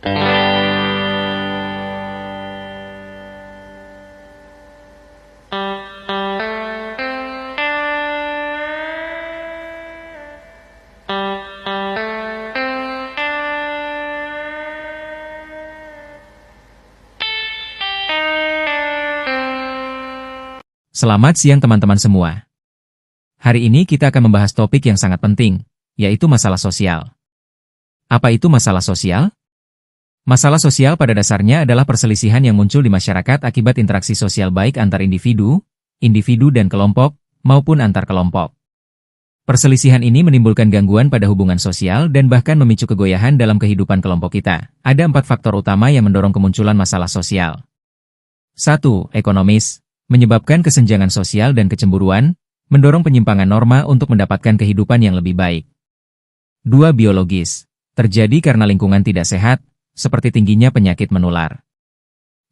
Selamat siang teman-teman semua. Hari ini kita akan membahas topik yang sangat penting, yaitu masalah sosial. Apa itu masalah sosial? Masalah sosial pada dasarnya adalah perselisihan yang muncul di masyarakat akibat interaksi sosial baik antar individu dan kelompok, maupun antar kelompok. Perselisihan ini menimbulkan gangguan pada hubungan sosial dan bahkan memicu kegoyahan dalam kehidupan kelompok kita. Ada 4 faktor utama yang mendorong kemunculan masalah sosial. 1. Ekonomis. Menyebabkan kesenjangan sosial dan kecemburuan, mendorong penyimpangan norma untuk mendapatkan kehidupan yang lebih baik. 2. Biologis. Terjadi karena lingkungan tidak sehat, seperti tingginya penyakit menular.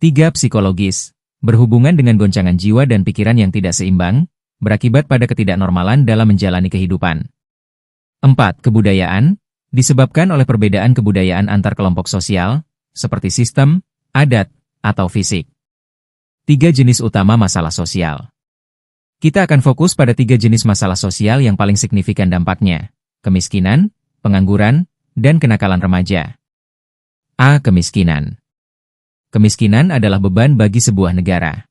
3. Psikologis. Berhubungan dengan goncangan jiwa dan pikiran yang tidak seimbang, berakibat pada ketidaknormalan dalam menjalani kehidupan. 4. Kebudayaan. Disebabkan oleh perbedaan kebudayaan antar kelompok sosial, seperti sistem, adat, atau fisik. 3 jenis utama masalah sosial. Kita akan fokus pada 3 jenis masalah sosial yang paling signifikan dampaknya: kemiskinan, pengangguran, dan kenakalan remaja. A. Kemiskinan. Kemiskinan adalah beban bagi sebuah negara.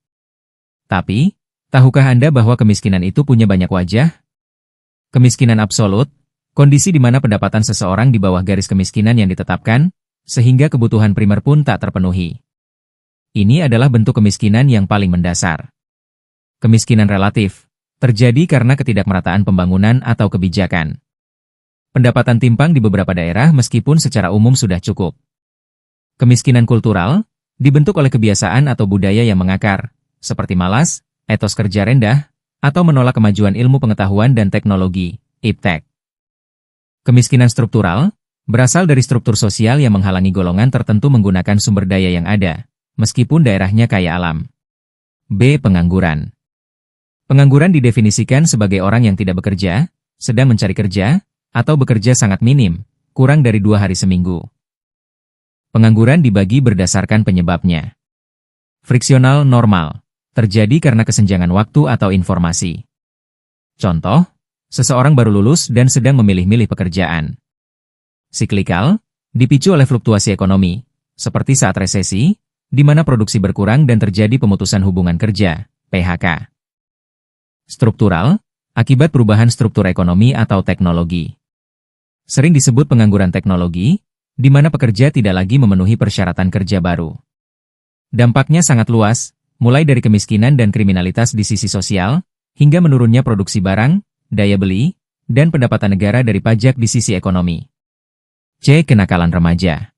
Tapi, tahukah Anda bahwa kemiskinan itu punya banyak wajah? Kemiskinan absolut, kondisi di mana pendapatan seseorang di bawah garis kemiskinan yang ditetapkan, sehingga kebutuhan primer pun tak terpenuhi. Ini adalah bentuk kemiskinan yang paling mendasar. Kemiskinan relatif terjadi karena ketidakmerataan pembangunan atau kebijakan. Pendapatan timpang di beberapa daerah meskipun secara umum sudah cukup. Kemiskinan kultural dibentuk oleh kebiasaan atau budaya yang mengakar, seperti malas, etos kerja rendah, atau menolak kemajuan ilmu pengetahuan dan teknologi, iptek. Kemiskinan struktural berasal dari struktur sosial yang menghalangi golongan tertentu menggunakan sumber daya yang ada, meskipun daerahnya kaya alam. B. Pengangguran. Pengangguran didefinisikan sebagai orang yang tidak bekerja, sedang mencari kerja, atau bekerja sangat minim, kurang dari 2 hari seminggu. Pengangguran dibagi berdasarkan penyebabnya. Friksional normal, terjadi karena kesenjangan waktu atau informasi. Contoh, seseorang baru lulus dan sedang memilih-milih pekerjaan. Siklikal, dipicu oleh fluktuasi ekonomi, seperti saat resesi, di mana produksi berkurang dan terjadi pemutusan hubungan kerja, PHK. Struktural, akibat perubahan struktur ekonomi atau teknologi. Sering disebut pengangguran teknologi, di mana pekerja tidak lagi memenuhi persyaratan kerja baru. Dampaknya sangat luas, mulai dari kemiskinan dan kriminalitas di sisi sosial, hingga menurunnya produksi barang, daya beli, dan pendapatan negara dari pajak di sisi ekonomi. C. Kenakalan remaja.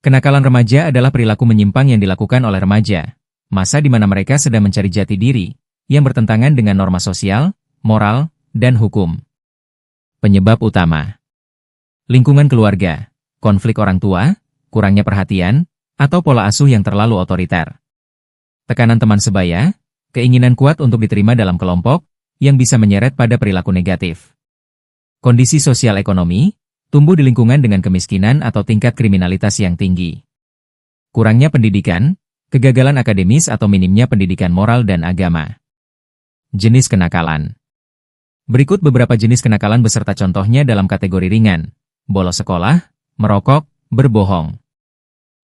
Kenakalan remaja adalah perilaku menyimpang yang dilakukan oleh remaja, masa di mana mereka sedang mencari jati diri, yang bertentangan dengan norma sosial, moral, dan hukum. Penyebab utama: lingkungan keluarga, konflik orang tua, kurangnya perhatian, atau pola asuh yang terlalu otoriter. Tekanan teman sebaya, keinginan kuat untuk diterima dalam kelompok, yang bisa menyeret pada perilaku negatif. Kondisi sosial ekonomi, tumbuh di lingkungan dengan kemiskinan atau tingkat kriminalitas yang tinggi. Kurangnya pendidikan, kegagalan akademis atau minimnya pendidikan moral dan agama. Jenis kenakalan. Berikut beberapa jenis kenakalan beserta contohnya dalam kategori ringan: bolos sekolah, merokok, berbohong.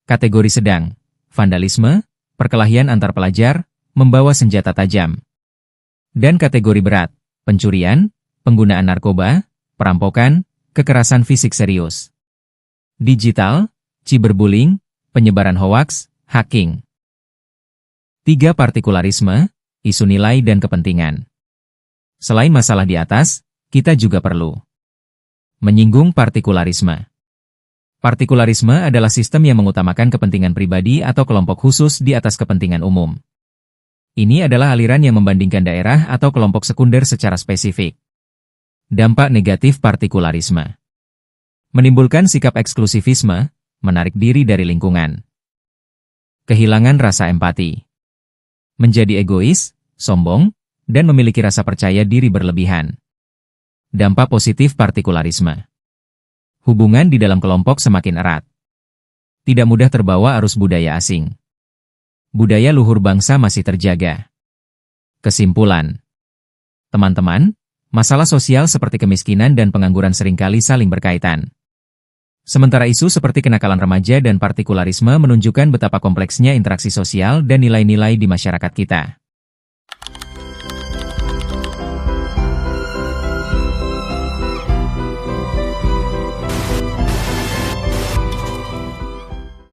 Kategori sedang: vandalisme, perkelahian antar pelajar, membawa senjata tajam. Dan kategori berat: pencurian, penggunaan narkoba, perampokan, kekerasan fisik serius. Digital, cyberbullying, penyebaran hoaks, hacking. 3. Partikularisme, isu nilai dan kepentingan. Selain masalah di atas, kita juga perlu menyinggung partikularisme. Partikularisme adalah sistem yang mengutamakan kepentingan pribadi atau kelompok khusus di atas kepentingan umum. Ini adalah aliran yang membandingkan daerah atau kelompok sekunder secara spesifik. Dampak negatif partikularisme: menimbulkan sikap eksklusivisme, menarik diri dari lingkungan. Kehilangan rasa empati. Menjadi egois, sombong, dan memiliki rasa percaya diri berlebihan. Dampak positif partikularisme: hubungan di dalam kelompok semakin erat. tidak mudah terbawa arus budaya asing. Budaya luhur bangsa masih terjaga. Kesimpulan. Teman-teman, masalah sosial seperti kemiskinan dan pengangguran seringkali saling berkaitan. Sementara isu seperti kenakalan remaja dan partikularisme menunjukkan betapa kompleksnya interaksi sosial dan nilai-nilai di masyarakat kita.